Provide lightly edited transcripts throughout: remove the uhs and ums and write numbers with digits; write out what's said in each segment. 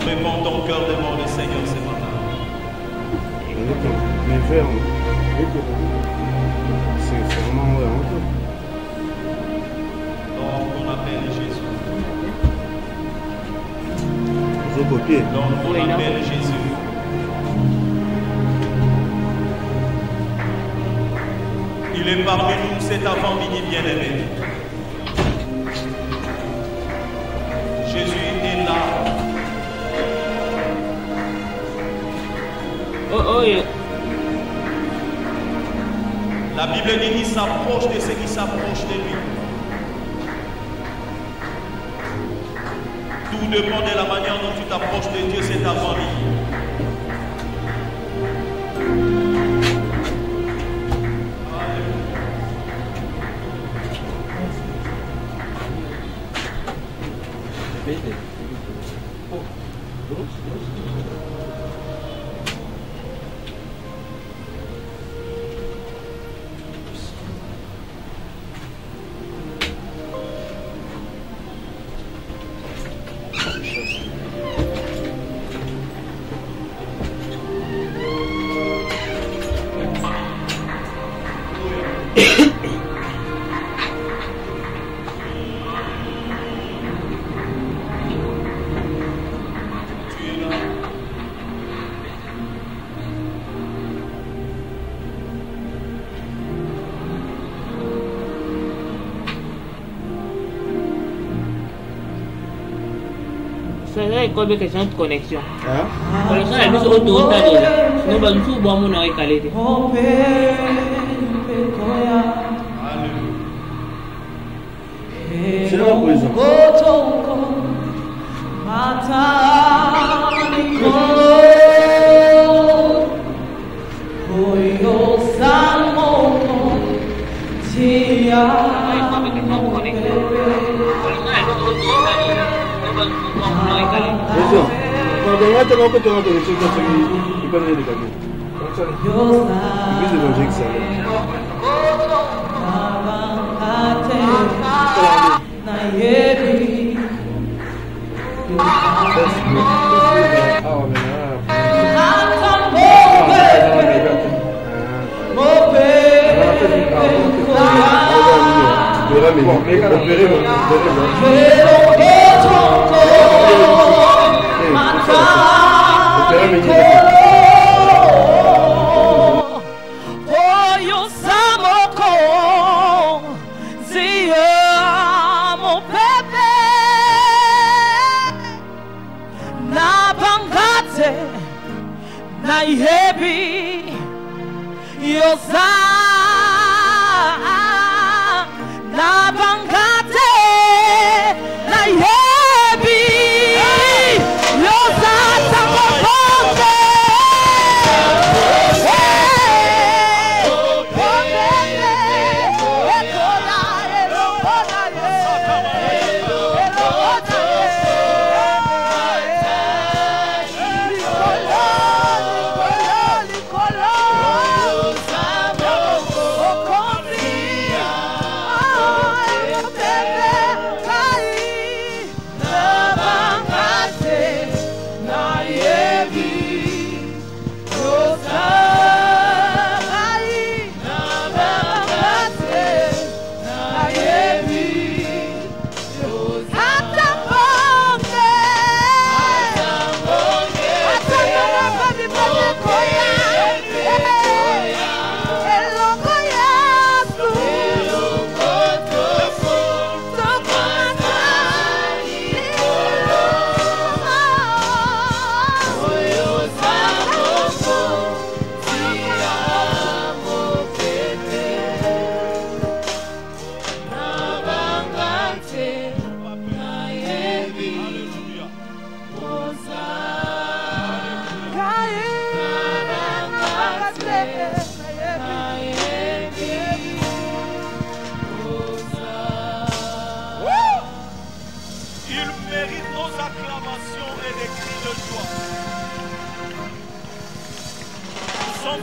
Réponds ton cœur devant le Seigneur ce matin. Mais ferme. C'est vraiment honte. Dans ton appel, Jésus. Dans ton appel, Jésus. Il est parmi nous cet avant-midi bien-aimé. Jésus est là. La Bible dit qu'il s'approche de ceux qui s'approchent de lui. Tout dépend de la manière dont tu t'approches de Dieu cet avant-midi. C'est une question de connexion. Connexion, elle est autour de nous. Nous allons tout bon mon oeil calé. C'est la prison.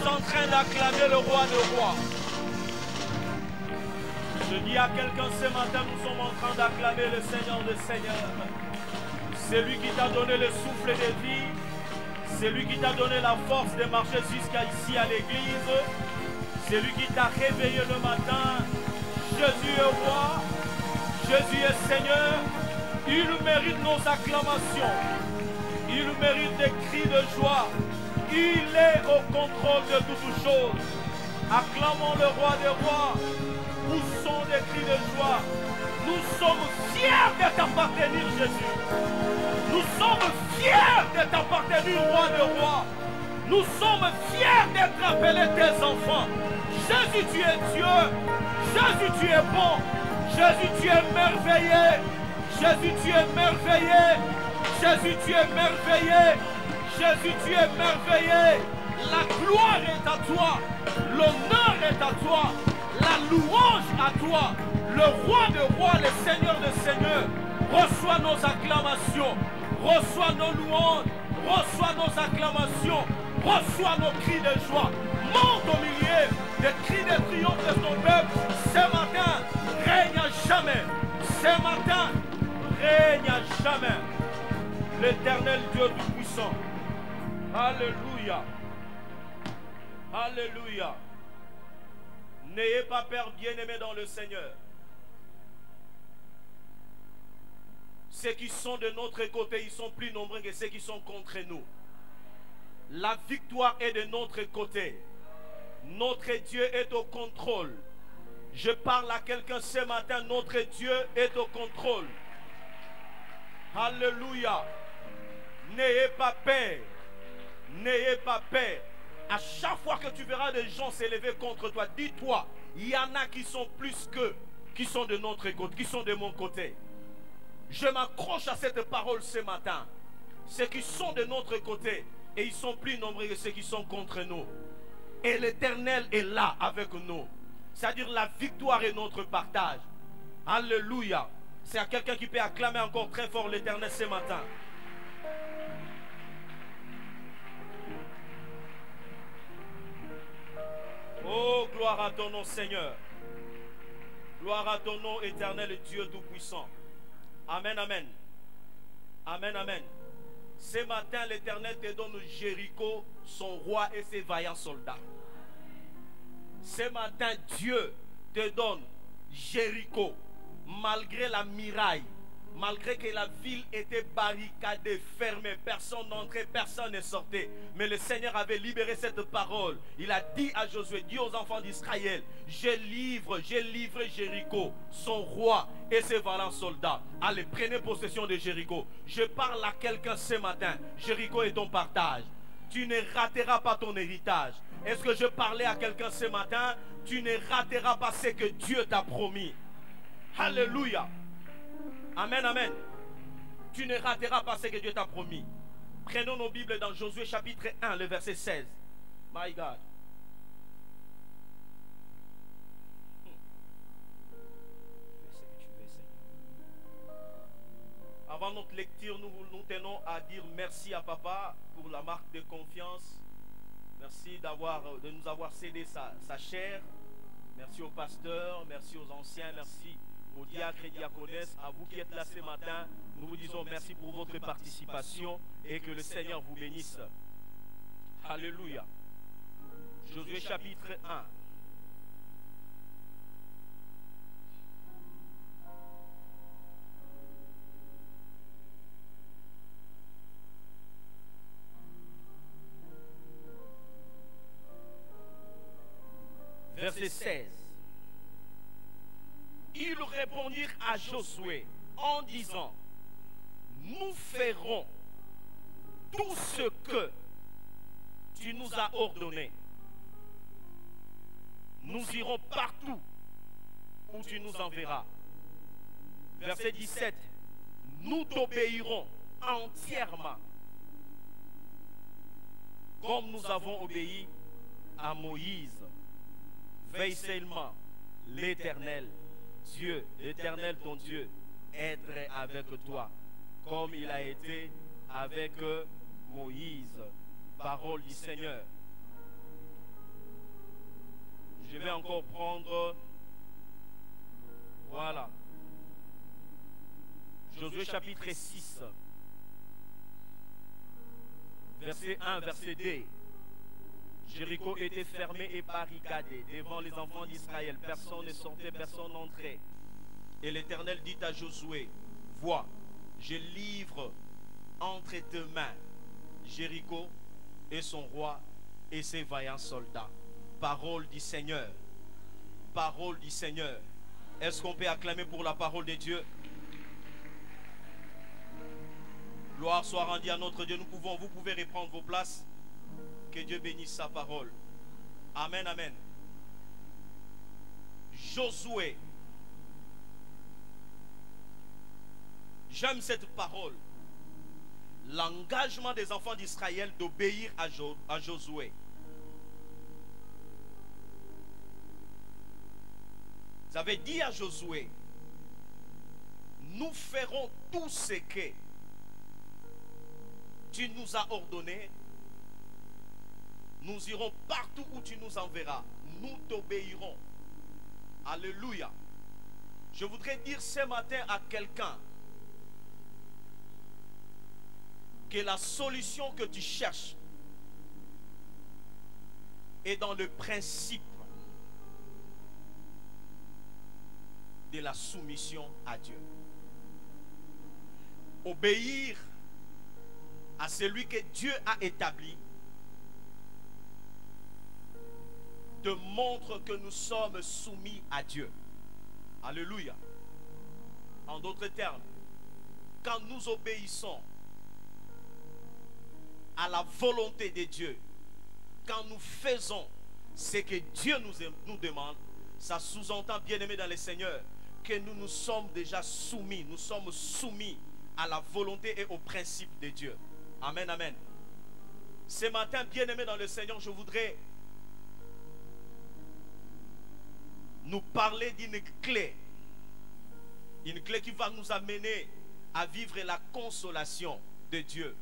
En train d'acclamer le roi de rois. Je dis à quelqu'un ce matin, nous sommes en train d'acclamer le Seigneur des Seigneurs. C'est lui qui t'a donné le souffle de vie. C'est lui qui t'a donné la force de marcher jusqu'à ici à l'église. C'est lui qui t'a réveillé le matin. Jésus est roi. Jésus est Seigneur. Il mérite nos acclamations. Il mérite des cris de joie. Il est au contrôle de toutes choses. Acclamons le roi des rois. Poussons des cris de joie. Nous sommes fiers de t'appartenir, Jésus. Nous sommes fiers de t'appartenir, roi de rois. Nous sommes fiers d'être appelés tes enfants. Jésus, tu es Dieu. Jésus, tu es bon. Jésus, tu es merveilleux. Jésus, tu es merveilleux. Jésus, tu es merveilleux. Jésus, tu es merveilleux. La gloire est à toi. L'honneur est à toi. La louange à toi. Le roi de rois, le Seigneur de seigneurs. Reçois nos acclamations. Reçois nos louanges. Reçois nos acclamations. Reçois nos cris de joie. Monte au milieu des cris de triomphe de ton peuple. Ce matin, règne à jamais. Ce matin, règne à jamais. L'éternel Dieu Tout-Puissant. Alléluia. Alléluia. N'ayez pas peur, bien-aimés dans le Seigneur. Ceux qui sont de notre côté, ils sont plus nombreux que ceux qui sont contre nous. La victoire est de notre côté. Notre Dieu est au contrôle. Je parle à quelqu'un ce matin, notre Dieu est au contrôle. Alléluia. N'ayez pas peur. N'ayez pas peur. À chaque fois que tu verras des gens s'élever contre toi, dis-toi, il y en a qui sont plus qu'eux, qui sont de notre côté, qui sont de mon côté. Je m'accroche à cette parole ce matin. Ceux qui sont de notre côté, et ils sont plus nombreux que ceux qui sont contre nous. Et l'Éternel est là avec nous. C'est-à-dire la victoire est notre partage. Alléluia. C'est à quelqu'un qui peut acclamer encore très fort l'Éternel ce matin. Oh, gloire à ton nom, Seigneur. Gloire à ton nom, éternel Dieu Tout-Puissant. Amen, amen. Amen, amen. Ce matin, l'Éternel te donne Jéricho, son roi et ses vaillants soldats. Ce matin, Dieu te donne Jéricho, malgré la muraille, malgré que la ville était barricadée, fermée, personne n'entrait, personne ne sortait. Mais le Seigneur avait libéré cette parole. Il a dit à Josué, dit aux enfants d'Israël, j'ai livré Jéricho, son roi et ses valants soldats. Allez, prenez possession de Jéricho. Je parle à quelqu'un ce matin. Jéricho est ton partage. Tu ne rateras pas ton héritage. Est-ce que je parlais à quelqu'un ce matin? Tu ne rateras pas ce que Dieu t'a promis. Alléluia. Amen, amen. Tu ne rateras pas ce que Dieu t'a promis. Prenons nos Bibles dans Josué chapitre 1, le verset 16. My God. Fais ce que tu veux, Seigneur. Avant notre lecture, nous tenons à dire merci à Papa pour la marque de confiance. Merci de nous avoir cédé sa chair. Merci au pasteur, merci aux anciens, merci aux diacres et diaconesses, à vous qui êtes là ce matin. Nous vous disons merci pour votre participation et que le Seigneur vous bénisse. Alléluia. Josué chapitre 1. Verset 16. Ils répondirent à Josué en disant, nous ferons tout ce que tu nous as ordonné. Nous irons partout où tu nous enverras. Verset 17. Nous t'obéirons entièrement comme nous avons obéi à Moïse. Veille seulement l'Éternel Dieu, l'Éternel ton Dieu, être avec toi, comme il a été avec Moïse. Parole du Seigneur. Je vais encore prendre Voilà. Josué chapitre 6. Verset 1, verset 2. Jéricho était fermé et barricadé devant les enfants d'Israël. Personne ne sortait, personne n'entrait. Et l'Éternel dit à Josué, vois, je livre entre tes mains Jéricho et son roi et ses vaillants soldats. Parole du Seigneur. Parole du Seigneur. Est-ce qu'on peut acclamer pour la parole de Dieu? Gloire soit rendue à notre Dieu. Vous pouvez reprendre vos places. Que Dieu bénisse sa parole. Amen, amen. Josué. J'aime cette parole. L'engagement des enfants d'Israël d'obéir à Josué. Vous avez dit à Josué, nous ferons tout ce que tu nous as ordonné. Nous irons partout où tu nous enverras. Nous t'obéirons. Alléluia. Je voudrais dire ce matin à quelqu'un que la solution que tu cherches est dans le principe de la soumission à Dieu. Obéir à celui que Dieu a établi te montre que nous sommes soumis à Dieu. Alléluia. En d'autres termes, quand nous obéissons à la volonté de Dieu, quand nous faisons ce que Dieu nous demande, ça sous-entend, bien-aimés dans le Seigneur, que nous nous sommes déjà soumis. Nous sommes soumis à la volonté et au principe de Dieu. Amen, amen. Ce matin, bien-aimés dans le Seigneur, je voudrais nous parler d'une clé. Une clé qui va nous amener à vivre la consolation de Dieu.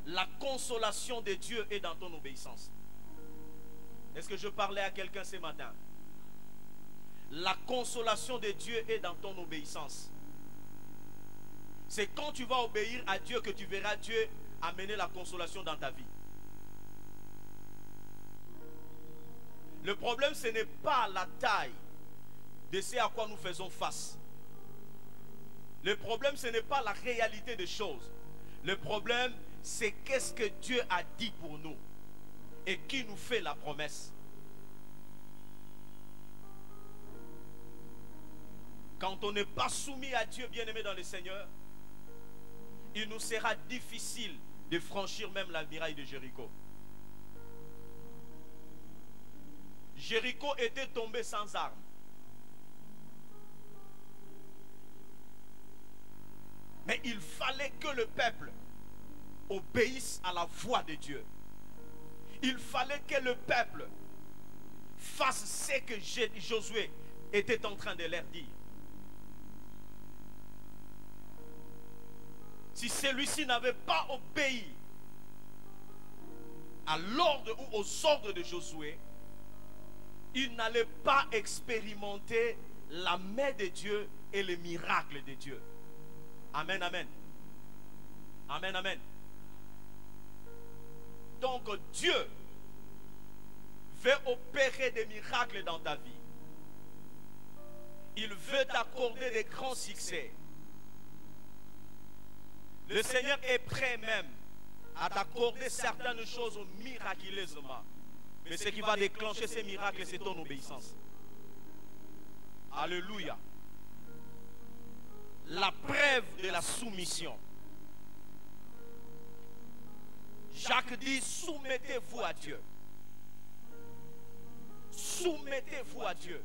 La consolation de Dieu est dans ton obéissance. Est-ce que je parlais à quelqu'un ce matin? La consolation de Dieu est dans ton obéissance. C'est quand tu vas obéir à Dieu que tu verras Dieu amener la consolation dans ta vie. Le problème, ce n'est pas la taille de ce à quoi nous faisons face. Le problème, ce n'est pas la réalité des choses. Le problème, c'est qu'est-ce que Dieu a dit pour nous et qui nous fait la promesse. Quand on n'est pas soumis à Dieu, bien-aimé dans le Seigneur, il nous sera difficile de franchir même la muraille de Jéricho. Jéricho était tombé sans armes. Mais il fallait que le peuple obéisse à la voix de Dieu. Il fallait que le peuple fasse ce que Josué était en train de leur dire. Si celui-ci n'avait pas obéi à l'ordre ou aux ordres de Josué, il n'allait pas expérimenter la main de Dieu et les miracles de Dieu. Amen, amen. Amen, amen. Donc Dieu veut opérer des miracles dans ta vie. Il veut t'accorder des grands succès. Le Seigneur est prêt même à t'accorder certaines choses miraculeusement. Mais ce qui va déclencher ces miracles, c'est ton obéissance. Alléluia. La preuve de la soumission. Jacques dit, soumettez-vous à Dieu. Soumettez-vous à Dieu.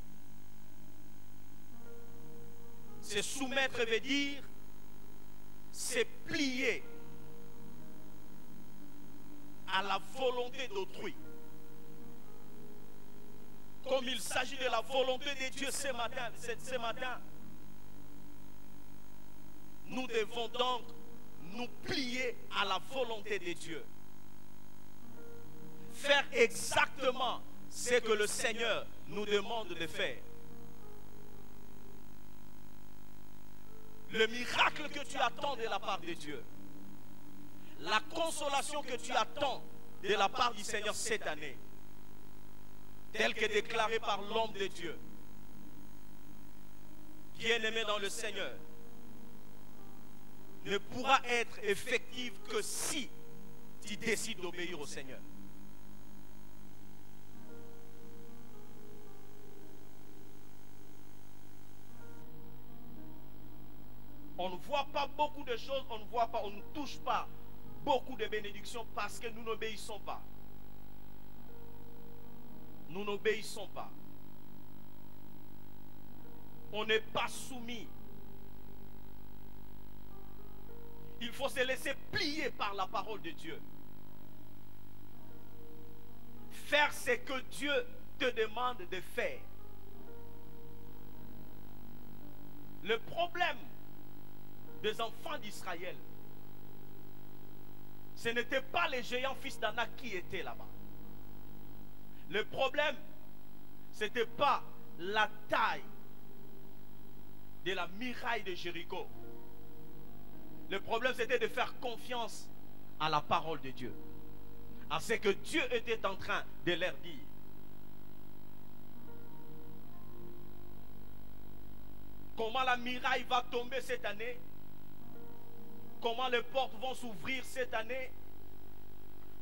Se soumettre veut dire c'est plier à la volonté d'autrui. Comme il s'agit de la volonté de Dieu ce matin, nous devons donc nous plier à la volonté de Dieu. Faire exactement ce que le Seigneur nous demande de faire. le miracle que tu attends de la part de Dieu, la consolation que tu attends de la part du Seigneur cette année, telle que déclarée par l'homme de Dieu, bien-aimé dans le Seigneur, ne pourra être effective que si tu décides d'obéir au Seigneur. On ne voit pas beaucoup de choses, on ne touche pas beaucoup de bénédictions parce que nous n'obéissons pas. Nous n'obéissons pas. On n'est pas soumis. Il faut se laisser plier par la parole de Dieu. Faire ce que Dieu te demande de faire. Le problème des enfants d'Israël, ce n'était pas les géants fils d'Anak qui étaient là-bas. Le problème, ce n'était pas la taille de la muraille de Jéricho. Le problème, c'était de faire confiance à la parole de Dieu, à ce que Dieu était en train de leur dire. Comment la muraille va tomber cette année? Comment les portes vont s'ouvrir cette année?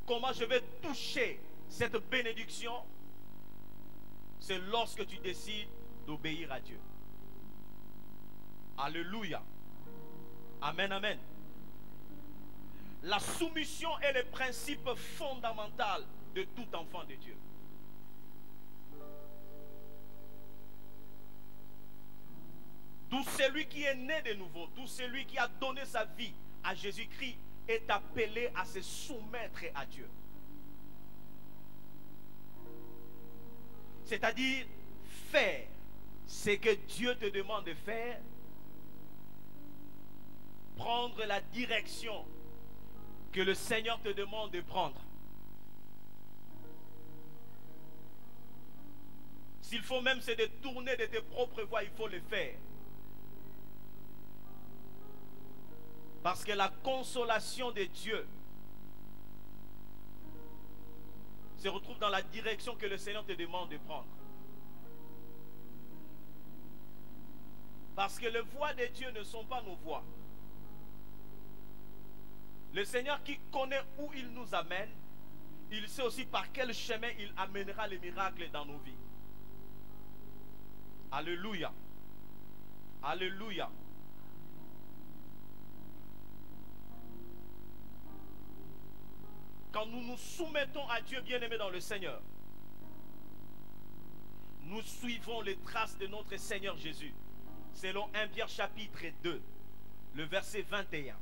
Comment je vais toucher cette bénédiction? C'est lorsque tu décides d'obéir à Dieu. Alléluia. Amen, amen. La soumission est le principe fondamental de tout enfant de Dieu. Tout celui qui est né de nouveau, tout celui qui a donné sa vie à Jésus-Christ est appelé à se soumettre à Dieu. C'est-à-dire faire ce que Dieu te demande de faire, prendre la direction que le Seigneur te demande de prendre. S'il faut même se détourner de tes propres voies, il faut le faire. Parce que la consolation de Dieu se retrouve dans la direction que le Seigneur te demande de prendre. Parce que les voies de Dieu ne sont pas nos voies. Le Seigneur qui connaît où il nous amène, il sait aussi par quel chemin il amènera les miracles dans nos vies. Alléluia. Alléluia. Quand nous nous soumettons à Dieu, bien-aimé dans le Seigneur, nous suivons les traces de notre Seigneur Jésus. Selon 1 Pierre chapitre 2, le verset 21.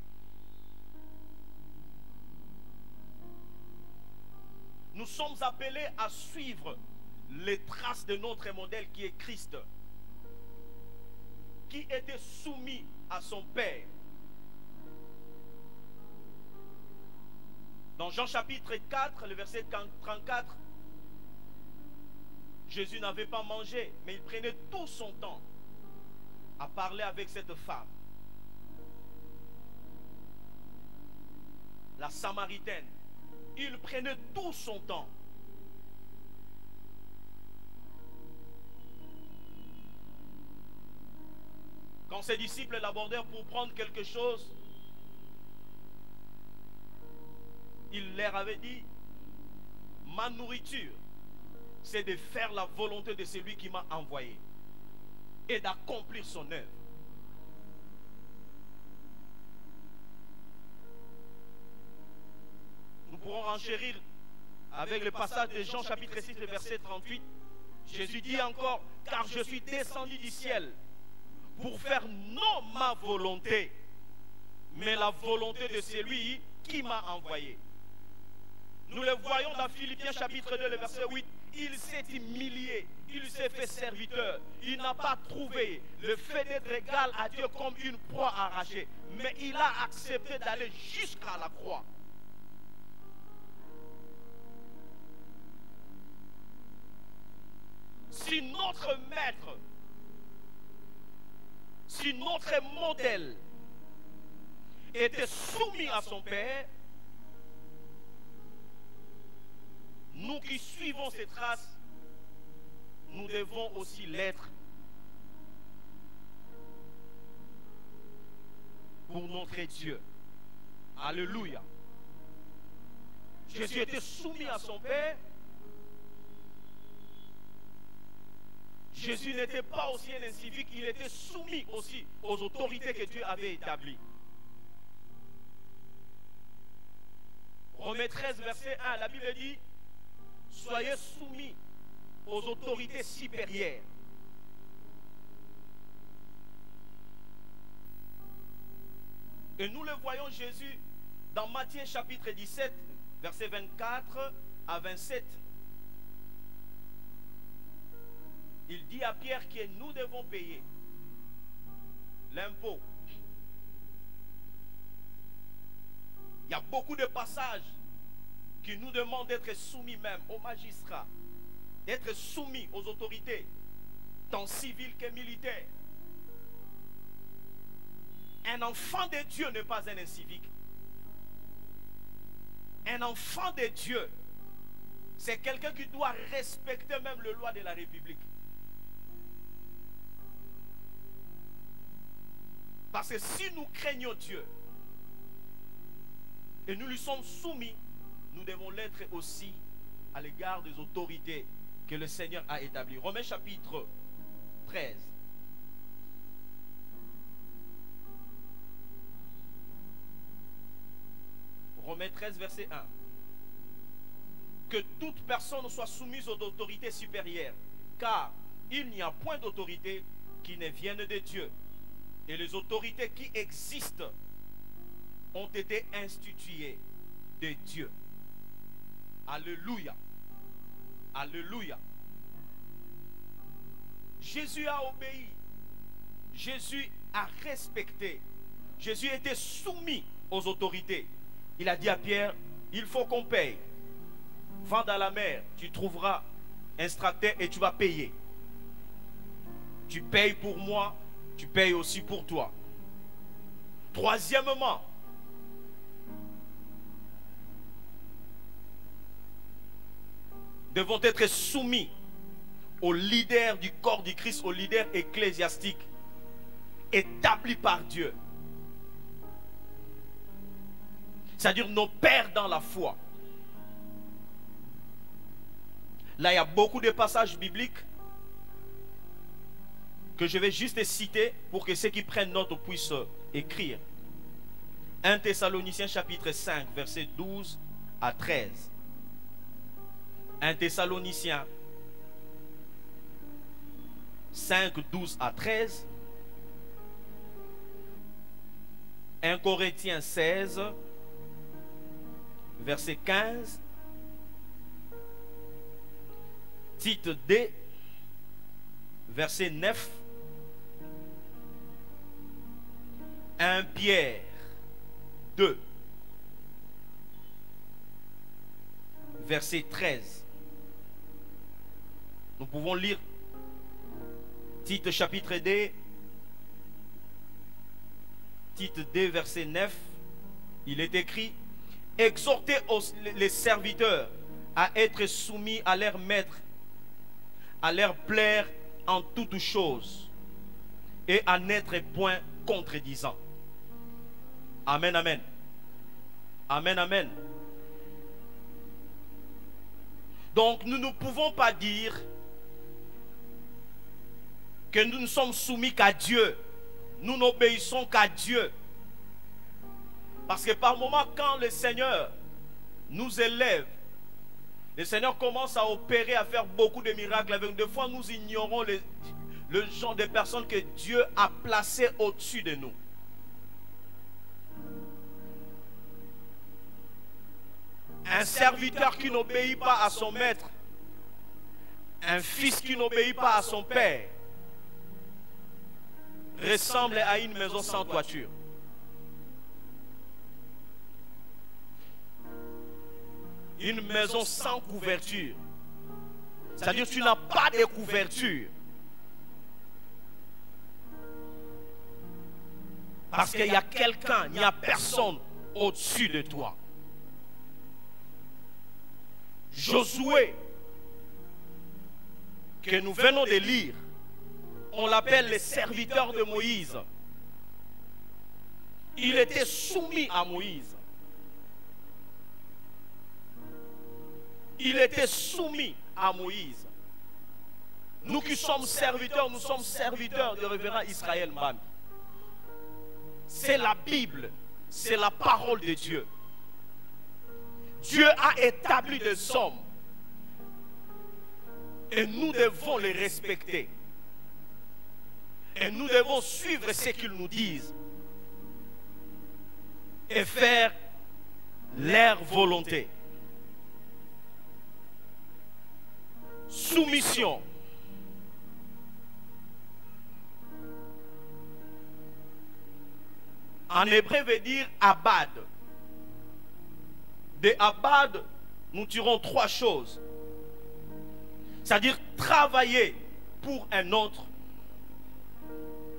Nous sommes appelés à suivre les traces de notre modèle qui est Christ, qui était soumis à son Père. Dans Jean chapitre 4, le verset 34, Jésus n'avait pas mangé, mais il prenait tout son temps à parler avec cette femme, la Samaritaine. Il prenait tout son temps. Quand ses disciples l'abordèrent pour prendre quelque chose, il leur avait dit, ma nourriture, c'est de faire la volonté de celui qui m'a envoyé et d'accomplir son œuvre. Nous pourrons renchérir avec le passage de Jean chapitre 6, le verset 38. Jésus dit encore, car je suis descendu du ciel pour faire non ma volonté, mais la volonté de celui qui m'a envoyé. Nous le voyons dans Philippiens chapitre 2, le verset 8. Il s'est humilié, il s'est fait serviteur. Il n'a pas trouvé le fait d'être égal à Dieu comme une proie arrachée, mais il a accepté d'aller jusqu'à la croix. Si notre maître si notre modèle était soumis à son Père, nous qui suivons ses traces, nous devons aussi l'être pour notre Dieu. Alléluia. Jésus était soumis à son Père. Jésus n'était pas aussi un incivique, il était soumis aussi aux autorités que Dieu avait établies. Romains 13, verset 1, la Bible dit: soyez soumis aux autorités supérieures. Et nous le voyons Jésus dans Matthieu chapitre 17, verset 24 à 27. Il dit à Pierre que nous devons payer l'impôt. Il y a beaucoup de passages qui nous demandent d'être soumis même aux magistrats, d'être soumis aux autorités, tant civiles que militaires. Un enfant de Dieu n'est pas un incivique. Un enfant de Dieu, c'est quelqu'un qui doit respecter même les lois de la République. Parce que si nous craignons Dieu et nous lui sommes soumis, nous devons l'être aussi à l'égard des autorités que le Seigneur a établies. Romains chapitre 13. Romains 13, verset 1. Que toute personne soit soumise aux autorités supérieures, car il n'y a point d'autorité qui ne vienne de Dieu. Et les autorités qui existent ont été instituées de Dieu. Alléluia. Alléluia. Jésus a obéi. Jésus a respecté. Jésus était soumis aux autorités. Il a dit à Pierre, il faut qu'on paye. Va dans la mer, tu trouveras un stratège et tu vas payer. Tu payes pour moi, tu payes aussi pour toi. Troisièmement, devons être soumis aux leaders du corps du Christ, aux leaders ecclésiastiques établis par Dieu. C'est-à-dire nos pères dans la foi. Là, il y a beaucoup de passages bibliques que je vais juste citer pour que ceux qui prennent note puissent écrire. 1 Thessaloniciens chapitre 5, verset 12 à 13. 1 Thessaloniciens 5, 12 à 13. 1 Corinthiens 16, verset 15. Tite 2, verset 9. 1 Pierre 2, verset 13. Nous pouvons lire Tite chapitre 2, Tite 2, verset 9. Il est écrit: exhortez les serviteurs à être soumis à leur maître, à leur plaire en toutes choses, et à n'être point contredisant. Amen, amen. Amen, amen. Donc nous ne pouvons pas dire que nous ne sommes soumis qu'à Dieu. Nous n'obéissons qu'à Dieu. Parce que par moments, quand le Seigneur nous élève, le Seigneur commence à opérer, à faire beaucoup de miracles avec nous. Des fois, nous ignorons le genre de personnes que Dieu a placées au-dessus de nous. Un serviteur qui n'obéit pas à son maître, un fils qui n'obéit pas à son père, ressemble à une maison sans toiture. Une maison sans couverture. C'est-à-dire que tu n'as pas de couverture. Parce qu'il y a quelqu'un, il n'y a personne au-dessus de toi. Josué, que nous venons de lire, on l'appelle le serviteur de Moïse. Il était soumis à Moïse. Il était soumis à Moïse. Nous qui sommes serviteurs de révérend Israël Mbambi. C'est la Bible, c'est la parole de Dieu. Dieu a établi des hommes et nous devons les respecter. Et nous devons suivre ce qu'ils nous disent et faire leur volonté. Soumission. En hébreu veut dire abad. De abad, nous tirons trois choses. C'est-à-dire travailler pour un autre.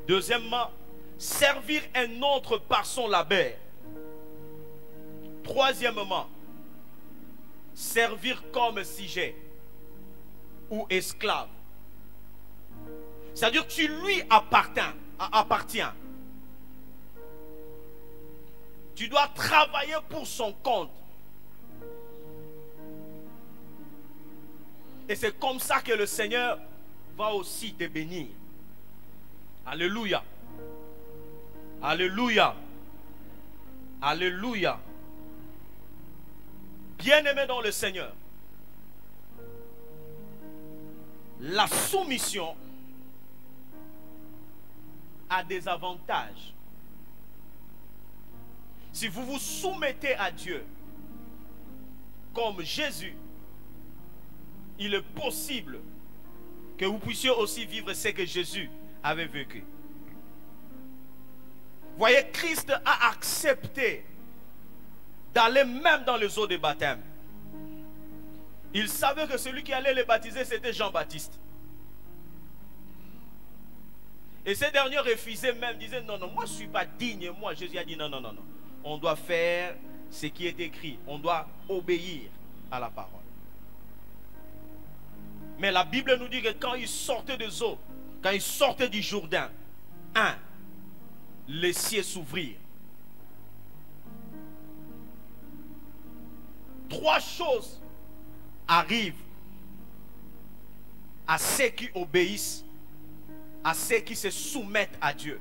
Deuxièmement, servir un autre par son labeur. Troisièmement, servir comme sujet ou esclave. C'est-à-dire que tu lui appartiens. Tu dois travailler pour son compte. Et c'est comme ça que le Seigneur va aussi te bénir. Alléluia. Alléluia. Alléluia. Bien-aimé dans le Seigneur, la soumission a des avantages. Si vous vous soumettez à Dieu comme Jésus, il est possible que vous puissiez aussi vivre ce que Jésus avait vécu. Voyez, Christ a accepté d'aller même dans les eaux de baptême. Il savait que celui qui allait les baptiser, c'était Jean-Baptiste. Et ces derniers refusaient même, disaient non, moi je ne suis pas digne. Et moi, Jésus a dit non. On doit faire ce qui est écrit. On doit obéir à la parole. Mais la Bible nous dit que quand ils sortaient des eaux, quand ils sortaient du Jourdain, les cieux s'ouvrirent. Trois choses arrivent à ceux qui obéissent, à ceux qui se soumettent à Dieu.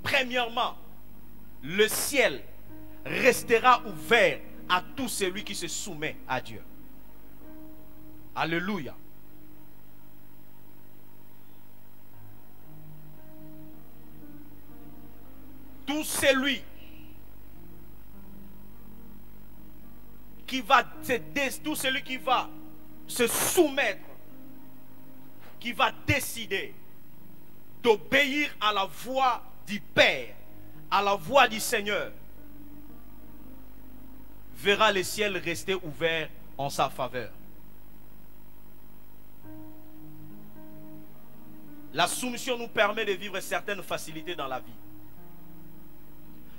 Premièrement, le ciel restera ouvert à tout celui qui se soumet à Dieu. Alléluia. Tout celui qui va se soumettre, qui va décider d'obéir à la voix du Père, à la voix du Seigneur, verra le ciel rester ouvert en sa faveur. La soumission nous permet de vivre certaines facilités dans la vie.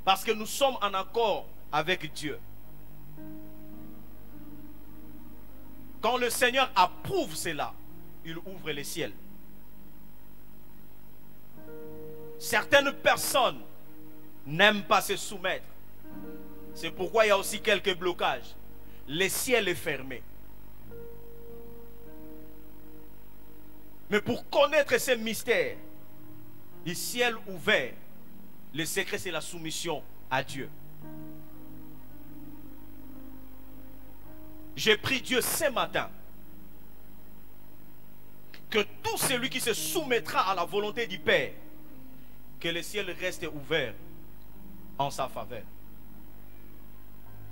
Parce que nous sommes en accord avec Dieu. Quand le Seigneur approuve cela, il ouvre les ciels. Certaines personnes n'aiment pas se soumettre. C'est pourquoi il y a aussi quelques blocages. Le ciel est fermé. Mais pour connaître ces mystères, du ciel ouvert, le secret c'est la soumission à Dieu. J'ai prié Dieu ce matin que tout celui qui se soumettra à la volonté du Père, que le ciel reste ouvert en sa faveur.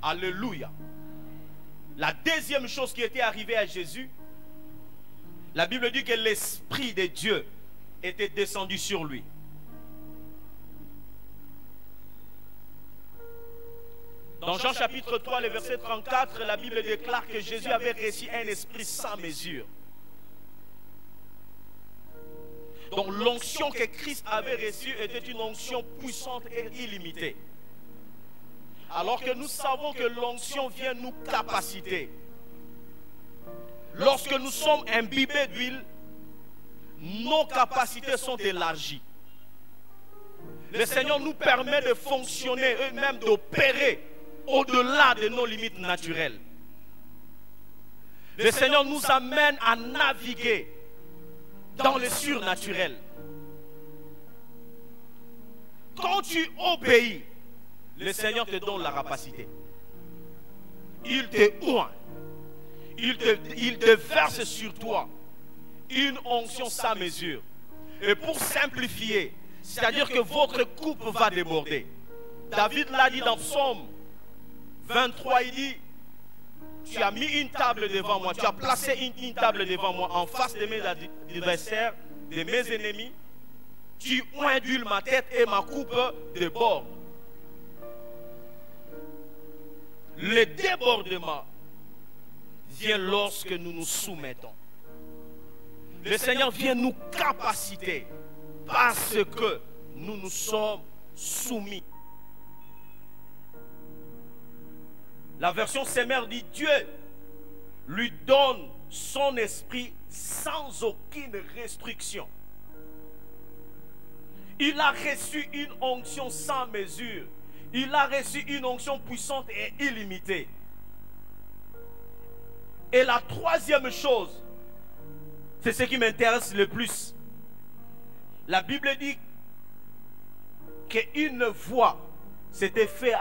Alléluia. La deuxième chose qui était arrivée à Jésus, la Bible dit que l'Esprit de Dieu était descendu sur lui. Dans Jean chapitre 3, le verset 34, la Bible déclare que Jésus avait reçu un esprit sans mesure. Donc l'onction que Christ avait reçue était une onction puissante et illimitée. Alors que nous savons que l'onction vient nous capaciter. Lorsque nous sommes imbibés d'huile, nos capacités sont élargies. Le Seigneur nous permet de fonctionner et même d'opérer au-delà de nos limites naturelles. Le Seigneur nous amène à naviguer dans le surnaturel. Quand tu obéis, le Seigneur te donne la capacité. Il te oint. Il te verse sur toi une onction sans mesure. Et pour simplifier, c'est-à-dire que votre coupe va déborder. David l'a dit dans Psaume 23, il dit, tu as mis une table devant moi, tu as placé une table devant moi en face de mes adversaires, de mes ennemis. Tu oins d'huile ma tête et ma coupe déborde. Le débordement vient lorsque nous nous soumettons. Le Seigneur vient nous capaciter parce que nous nous sommes soumis. La version Semeur dit Dieu lui donne son esprit sans aucune restriction. Il a reçu une onction sans mesure. Il a reçu une onction puissante et illimitée. Et la troisième chose, c'est ce qui m'intéresse le plus. La Bible dit qu'une voix s'était fait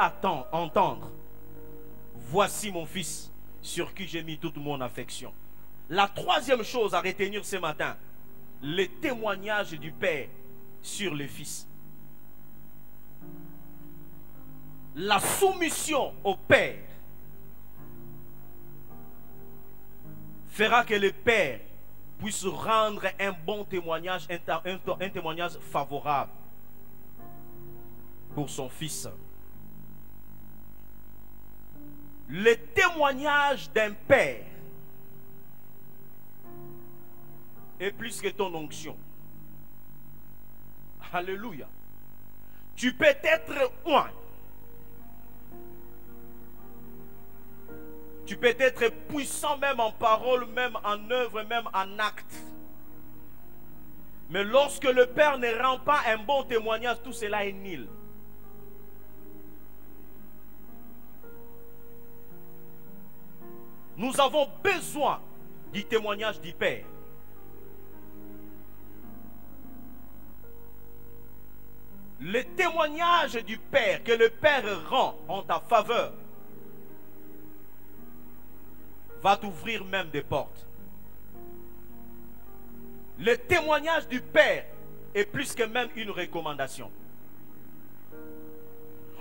entendre. Voici mon fils, sur qui j'ai mis toute mon affection. La troisième chose à retenir ce matin, le témoignage du Père sur le Fils. La soumission au Père fera que le Père puisse rendre un bon témoignage, un témoignage favorable pour son Fils. Le témoignage d'un Père est plus que ton onction. Alléluia. Tu peux être oint. Tu peux être puissant même en parole, même en œuvre, même en acte. Mais lorsque le Père ne rend pas un bon témoignage, tout cela est nul. Nous avons besoin du témoignage du Père. Le témoignage du Père que le Père rend en ta faveur va t'ouvrir même des portes. Le témoignage du Père est plus que même une recommandation.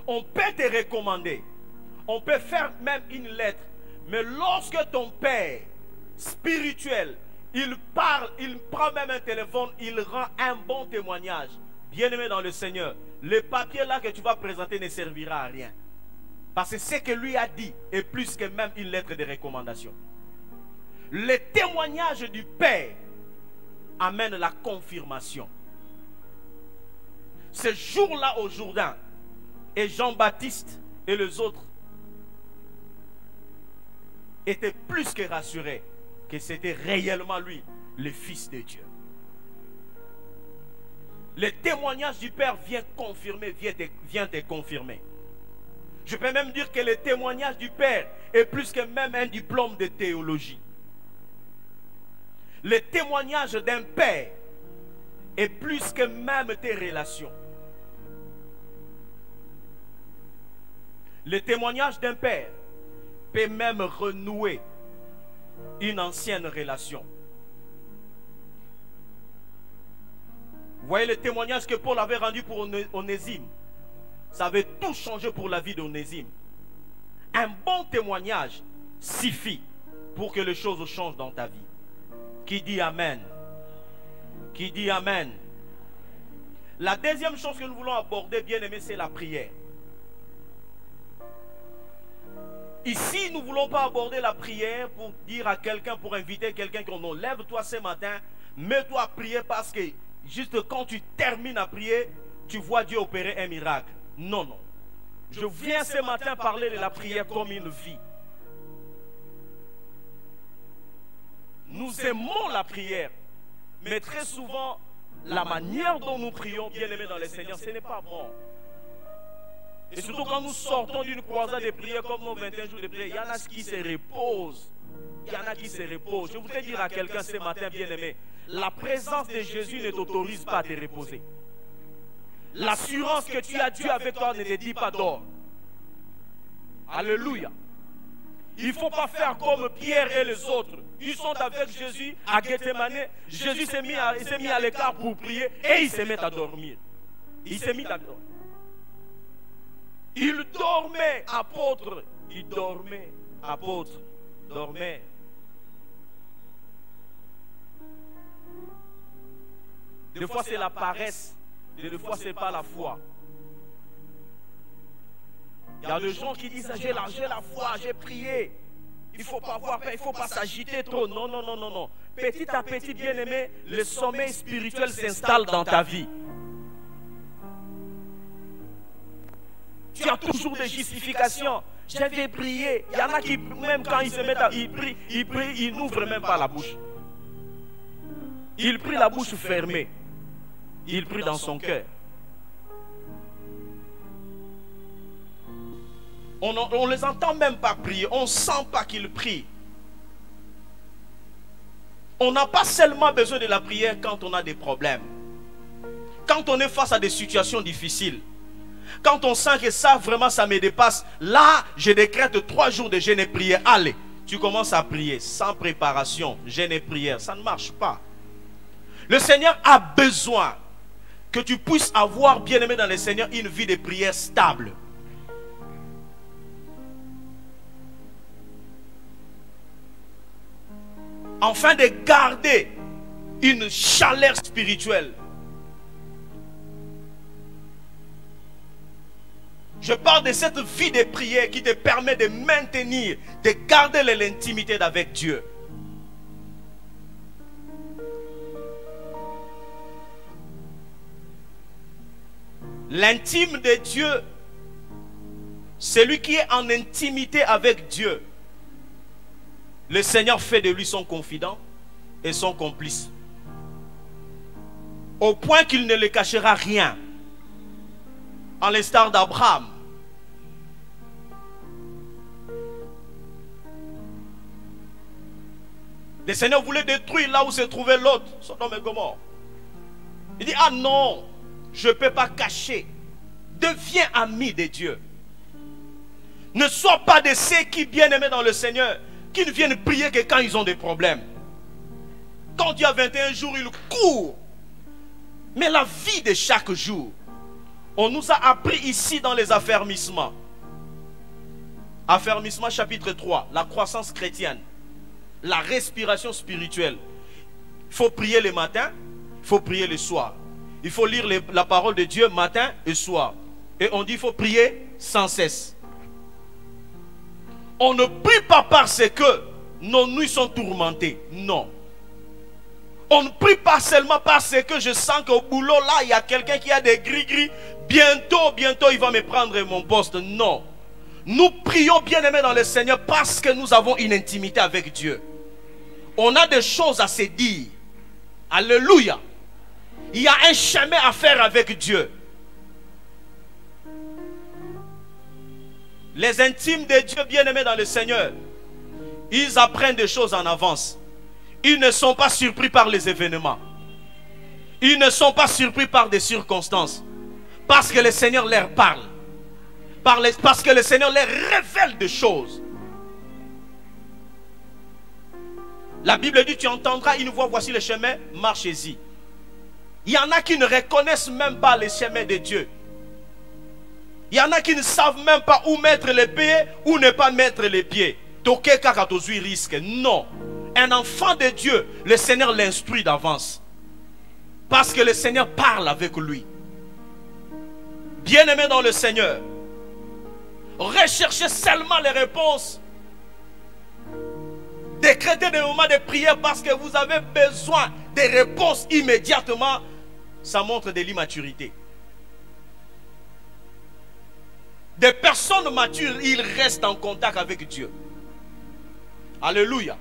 On peut te recommander, on peut faire même une lettre, mais lorsque ton Père spirituel, il parle, il prend même un téléphone, il rend un bon témoignage. Bien-aimé dans le Seigneur, le papier là que tu vas présenter ne servira à rien. Parce que ce que lui a dit est plus que même une lettre de recommandation. Le témoignage du Père amène la confirmation. Ce jour-là au Jourdain, et Jean-Baptiste et les autres étaient plus que rassurés que c'était réellement lui, le Fils de Dieu. Le témoignage du Père vient confirmer, vient te confirmer. Je peux même dire que le témoignage du Père est plus que même un diplôme de théologie. Le témoignage d'un Père est plus que même tes relations. Le témoignage d'un Père peut même renouer une ancienne relation. Vous voyez le témoignage que Paul avait rendu pour Onésime. Ça avait tout changé pour la vie d'Onésime. Un bon témoignage suffit pour que les choses changent dans ta vie. Qui dit Amen? Qui dit Amen? La deuxième chose que nous voulons aborder, bien aimé, c'est la prière. Ici, nous ne voulons pas aborder la prière pour dire à quelqu'un, pour inviter quelqu'un qu'on lève-toi ce matin, mets-toi à prier parce qu'il juste quand tu termines à prier, tu vois Dieu opérer un miracle. Non, non. Je viens ce matin parler de la prière comme une vie. Nous aimons la prière, mais très souvent, la manière dont nous prions, bien-aimés dans le Seigneur, ce n'est pas bon. Et surtout quand nous sortons d'une croisade de prière comme nos 21 jours de prière, il y en a qui se reposent. Il y en a qui se reposent. Je voudrais dire à quelqu'un ce matin, bien-aimé, la présence de Jésus ne t'autorise pas à te reposer. L'assurance que tu as Dieu avec toi ne te dit pas dors. Alléluia. Il ne faut pas faire comme Pierre et les autres. Ils sont avec Jésus à Gethsemane. Jésus s'est mis à l'écart pour prier et il se met à dormir. Il s'est mis à dormir. Il dormait, apôtre. Il dormait, apôtre. Dormait. Des fois c'est la paresse. Des fois c'est pas la foi. Il y a des gens qui disent j'ai la foi, j'ai prié. Il ne faut pas voir, il ne faut pas s'agiter trop. Non, non, non, non, non. Petit à petit, bien-aimé, le sommeil spirituel s'installe dans ta vie. Tu as toujours des justifications. J'avais prié. Il y en a qui, même quand ils se mettent à prier, ils n'ouvrent même pas la bouche. Ils prient la bouche fermée. Ils prient dans son cœur. On ne les entend même pas prier. On ne sent pas qu'ils prient. On n'a pas seulement besoin de la prière quand on a des problèmes. Quand on est face à des situations difficiles. Quand on sent que ça, vraiment, ça me dépasse. Là, je décrète 3 jours de jeûne et prière. Allez, tu commences à prier sans préparation. Jeûne et prière, ça ne marche pas. Le Seigneur a besoin que tu puisses avoir, bien-aimé dans le Seigneur, une vie de prière stable. Afin de garder une chaleur spirituelle. Je parle de cette vie de prière qui te permet de maintenir, de garder l'intimité avec Dieu. L'intime de Dieu, celui qui est en intimité avec Dieu, le Seigneur fait de lui son confident et son complice. Au point qu'il ne le cachera rien. En l'instar d'Abraham. Le Seigneur voulait détruire là où se trouvait l'autre, Sodome et Gomorrhe. Il dit, ah non, je ne peux pas cacher. Deviens ami de Dieu. Ne sois pas de ceux qui, bien aimés dans le Seigneur, qui ne viennent prier que quand ils ont des problèmes. Quand il y a 21 jours, ils courent. Mais la vie de chaque jour, on nous a appris ici dans les affermissements. Affermissement chapitre 3, la croissance chrétienne, la respiration spirituelle. Il faut prier le matin, il faut prier le soir. Il faut lire la parole de Dieu matin et soir. Et on dit qu'il faut prier sans cesse. On ne prie pas parce que nos nuits sont tourmentées. Non. On ne prie pas seulement parce que je sens qu'au boulot, là, il y a quelqu'un qui a des gris-gris. Bientôt, il va me prendre mon poste. Non. Nous prions, bien-aimés dans le Seigneur, parce que nous avons une intimité avec Dieu. On a des choses à se dire. Alléluia. Il y a un chemin à faire avec Dieu. Les intimes de Dieu, bien-aimés dans le Seigneur, ils apprennent des choses en avance. Ils ne sont pas surpris par les événements. Ils ne sont pas surpris par des circonstances. Parce que le Seigneur leur parle. Parce que le Seigneur leur révèle des choses. La Bible dit, tu entendras une voix, voici le chemin, marchez-y. Il y en a qui ne reconnaissent même pas les chemins de Dieu. Il y en a qui ne savent même pas où mettre les pieds, où ne pas mettre les pieds. Non. Un enfant de Dieu, le Seigneur l'instruit d'avance. Parce que le Seigneur parle avec lui. Bien-aimé dans le Seigneur, recherchez seulement les réponses. Décrétez des moments de prière parce que vous avez besoin des réponses immédiatement ça montre de l'immaturité. Des personnes matures, ils restent en contact avec Dieu. Alléluia.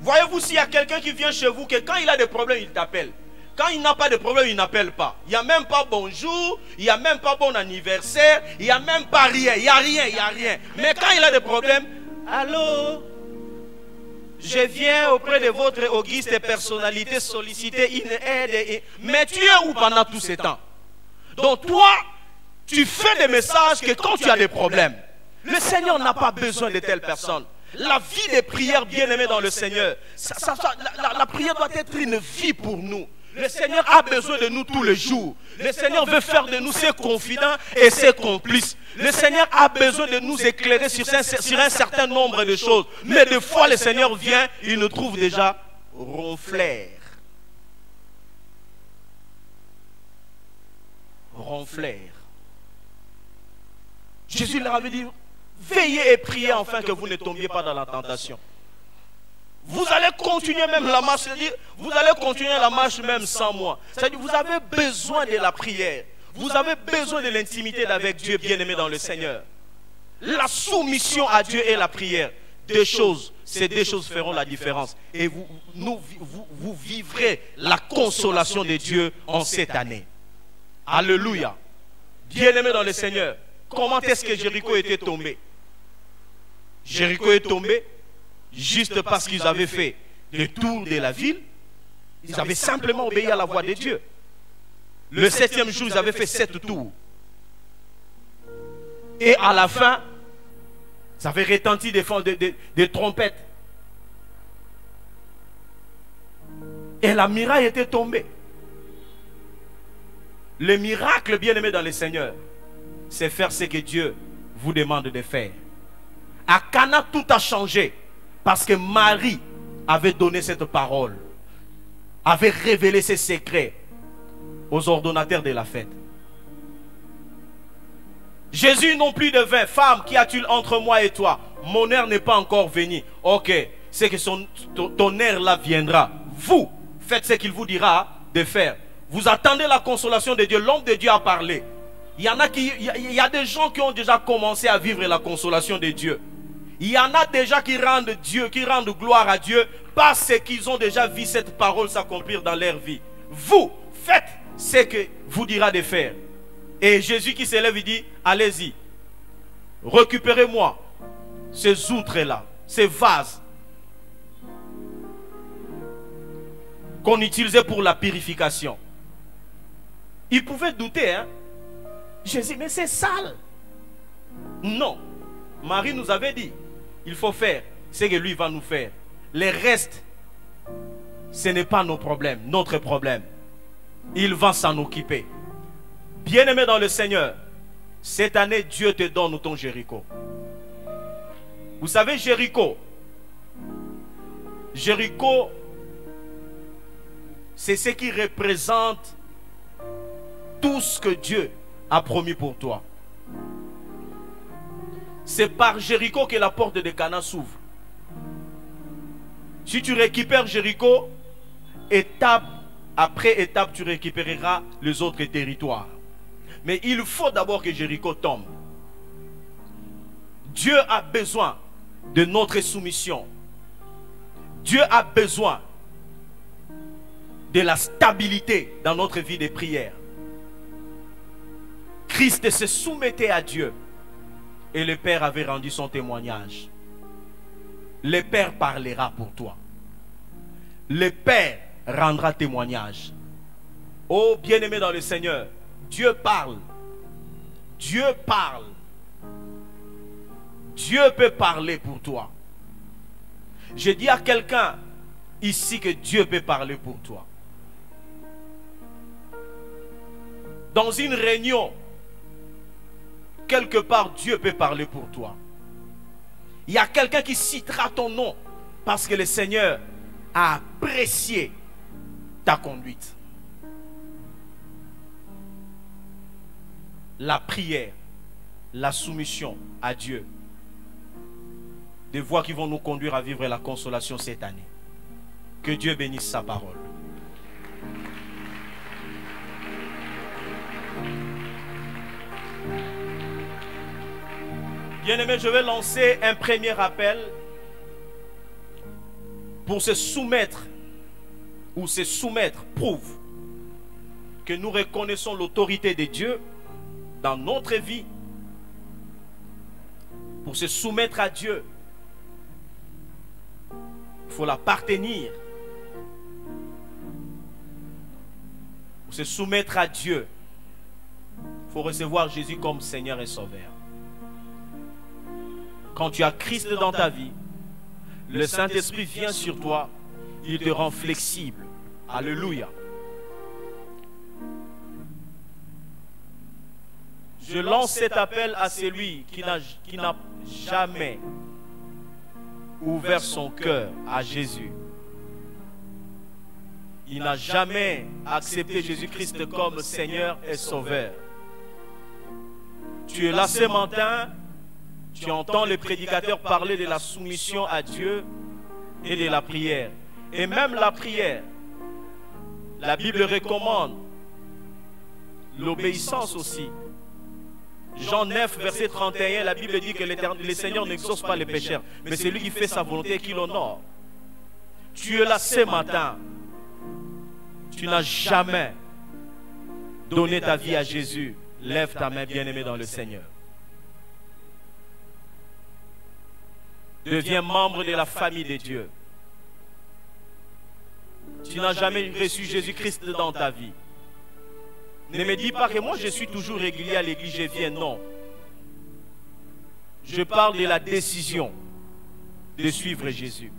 Voyez-vous, s'il y a quelqu'un qui vient chez vous, que quand il a des problèmes, il t'appelle. Quand il n'a pas de problème, il n'appelle pas. Il n'y a même pas bonjour, il n'y a même pas bon anniversaire, il n'y a même pas rien, il n'y a rien, il n'y a rien. Mais quand il a des problèmes, allô, je viens auprès de votre auguste personnalité solliciter une aide. Mais tu es où pendant tout ce temps? Donc toi, tu fais des messages que quand tu as des problèmes, le Seigneur n'a pas besoin de telles personnes. La vie des prières, bien-aimées dans le Seigneur, la prière doit être une vie pour nous. Le Seigneur a besoin de nous tous les jours. Le Seigneur veut faire de nous ses confidents et ses complices. Le Seigneur a besoin de nous éclairer sur un certain nombre de choses. Mais des fois, le Seigneur vient, il nous trouve déjà ronfleurs. Ronfleurs. Jésus leur avait dit, veillez et priez afin que vous ne tombiez pas dans la tentation. Vous allez continuer même la marche, c'est-à-dire, vous allez continuer la marche même sans moi. C'est-à-dire, vous avez besoin de la prière. Vous avez besoin de l'intimité avec Dieu, bien-aimé dans le Seigneur. La soumission à Dieu et la prière. Ces deux choses feront la différence. Et vous vivrez la consolation de Dieu en cette année. Alléluia. Bien-aimé dans le Seigneur, comment est-ce que Jéricho était tombé? Jéricho est tombé juste parce qu'ils avaient fait le tour de la ville. Ils avaient simplement obéi à la voix de Dieu. Le 7e jour, ils avaient fait 7 tours. Et à la fin, ça avait retenti des trompettes. Et la muraille était tombée. Le miracle, bien-aimé dans le Seigneur, c'est faire ce que Dieu vous demande de faire. À Cana, tout a changé. Parce que Marie avait donné cette parole, avait révélé ses secrets aux ordonnateurs de la fête. Jésus non plus de vin. Femme, qu'y a-t-il entre moi et toi? Mon heure n'est pas encore venue. Ok, c'est que ton heure là viendra. Vous, faites ce qu'il vous dira de faire. Vous attendez la consolation de Dieu. L'homme de Dieu a parlé. Il y a des gens qui ont déjà commencé à vivre la consolation de Dieu. Il y en a déjà qui rendent gloire à Dieu parce qu'ils ont déjà vu cette parole s'accomplir dans leur vie. Vous, faites ce que vous dira de faire. Et Jésus qui s'élève, il dit, allez-y, récupérez-moi ces outres-là, ces vases qu'on utilisait pour la purification. Il pouvait douter, hein. Jésus, mais c'est sale. Non, Marie nous avait dit, il faut faire ce que lui va nous faire. Les restes, ce n'est pas nos problèmes, notre problème. Il va s'en occuper. Bien-aimé dans le Seigneur, cette année, Dieu te donne ton Jéricho. Vous savez, Jéricho, c'est ce qui représente tout ce que Dieu a promis pour toi. C'est par Jéricho que la porte de Cana s'ouvre. Si tu récupères Jéricho, étape après étape, tu récupéreras les autres territoires. Mais il faut d'abord que Jéricho tombe. Dieu a besoin de notre soumission. Dieu a besoin de la stabilité dans notre vie de prière. Christ se soumettait à Dieu. Et le Père avait rendu son témoignage. Le Père parlera pour toi. Le Père rendra témoignage. Oh, bien-aimé dans le Seigneur, Dieu parle. Dieu parle. Dieu peut parler pour toi. Je dis à quelqu'un ici que Dieu peut parler pour toi. Dans une réunion, quelque part, Dieu peut parler pour toi. Il y a quelqu'un qui citera ton nom parce que le Seigneur a apprécié ta conduite. La prière, la soumission à Dieu, des voies qui vont nous conduire à vivre la consolation cette année. Que Dieu bénisse sa parole. Bien-aimés, je vais lancer un premier appel pour se soumettre, ou se soumettre prouve que nous reconnaissons l'autorité de Dieu dans notre vie. Pour se soumettre à Dieu, il faut l'appartenir. Pour se soumettre à Dieu, il faut recevoir Jésus comme Seigneur et Sauveur. Quand tu as Christ dans ta vie, le Saint-Esprit vient sur toi, il te rend flexible. Alléluia. Je lance cet appel à celui qui n'a jamais ouvert son cœur à Jésus. Il n'a jamais accepté Jésus-Christ comme Seigneur et Sauveur. Tu es là ce matin, tu entends les prédicateurs parler de la soumission à Dieu et de la prière. Et même la prière, la Bible recommande l'obéissance aussi. Jean 9, verset 31, la Bible dit que le Seigneur n'exauce pas les pécheurs, mais c'est lui qui fait sa volonté qui l'honore. Tu es là ce matin, tu n'as jamais donné ta vie à Jésus. Lève ta main, bien-aimé dans le Seigneur. Deviens membre de la famille de Dieu. Tu n'as jamais reçu Jésus-Christ dans ta vie. Ne me dis pas que moi je suis toujours régulier à l'église, je viens. Non. Je parle de la décision de suivre Jésus.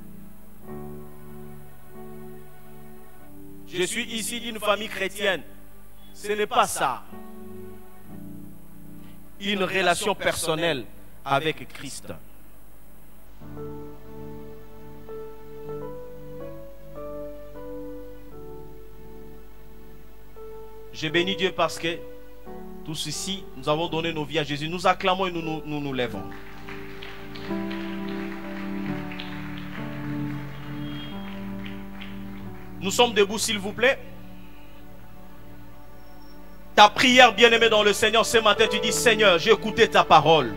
Je suis ici d'une famille chrétienne. Ce n'est pas ça. Une relation personnelle avec Christ. Je bénis Dieu parce que tous ici, nous avons donné nos vies à Jésus. Nous acclamons et nous lèvons. Nous sommes debout, s'il vous plaît. Ta prière, bien-aimée dans le Seigneur, ce matin, tu dis, Seigneur, j'ai écouté ta parole.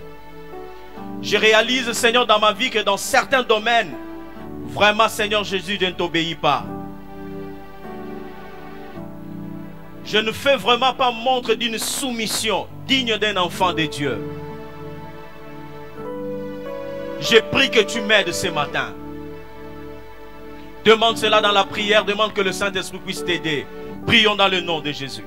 Je réalise, Seigneur, dans ma vie que dans certains domaines, vraiment, Seigneur Jésus, je ne t'obéis pas. Je ne fais vraiment pas montre d'une soumission digne d'un enfant de Dieu. Je prie que tu m'aides ce matin. Demande cela dans la prière, demande que le Saint-Esprit puisse t'aider. Prions dans le nom de Jésus.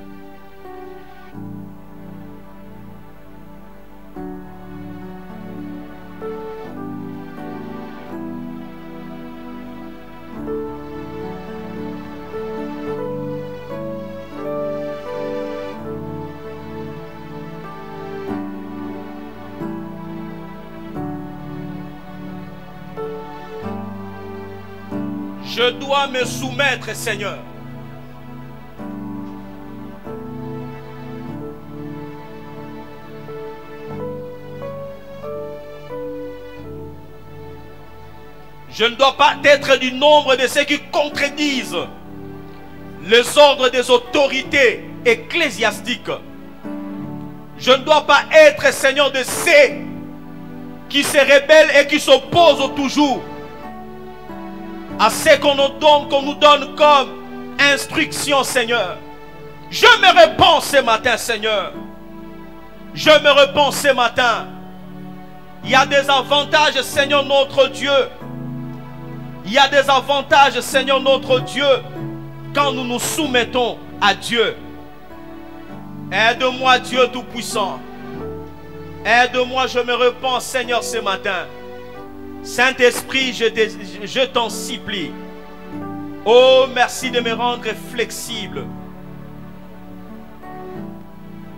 Je dois me soumettre, Seigneur. Je ne dois pas être du nombre de ceux qui contredisent les ordres des autorités ecclésiastiques. Je ne dois pas être, Seigneur, de ceux qui se rebellent et qui s'opposent toujours à ce qu'on nous donne comme instruction, Seigneur. Je me répands ce matin, Seigneur. Je me répands ce matin. Il y a des avantages, Seigneur notre Dieu. Il y a des avantages, Seigneur notre Dieu, quand nous nous soumettons à Dieu. Aide-moi, Dieu Tout-Puissant. Aide-moi, je me répands, Seigneur, ce matin. Saint-Esprit, je t'en supplie. Oh, merci de me rendre flexible,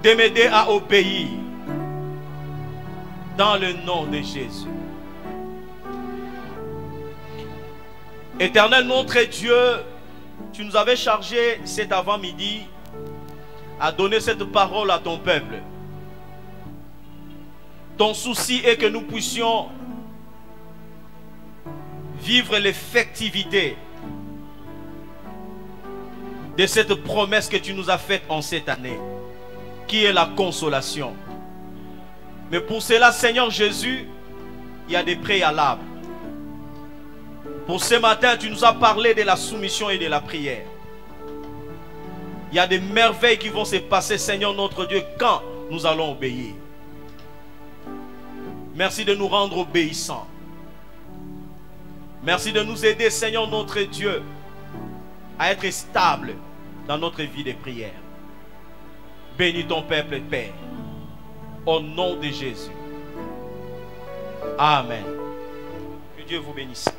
de m'aider à obéir. Dans le nom de Jésus. Éternel notre Dieu, tu nous avais chargé cet avant-midi à donner cette parole à ton peuple. Ton souci est que nous puissions vivre l'effectivité de cette promesse que tu nous as faite en cette année, qui est la consolation. Mais pour cela, Seigneur Jésus, il y a des préalables. Pour ce matin, tu nous as parlé de la soumission et de la prière. Il y a des merveilles qui vont se passer, Seigneur notre Dieu, quand nous allons obéir. Merci de nous rendre obéissants. Merci de nous aider, Seigneur notre Dieu, à être stable dans notre vie de prière. Bénis ton peuple, Père, au nom de Jésus. Amen. Que Dieu vous bénisse.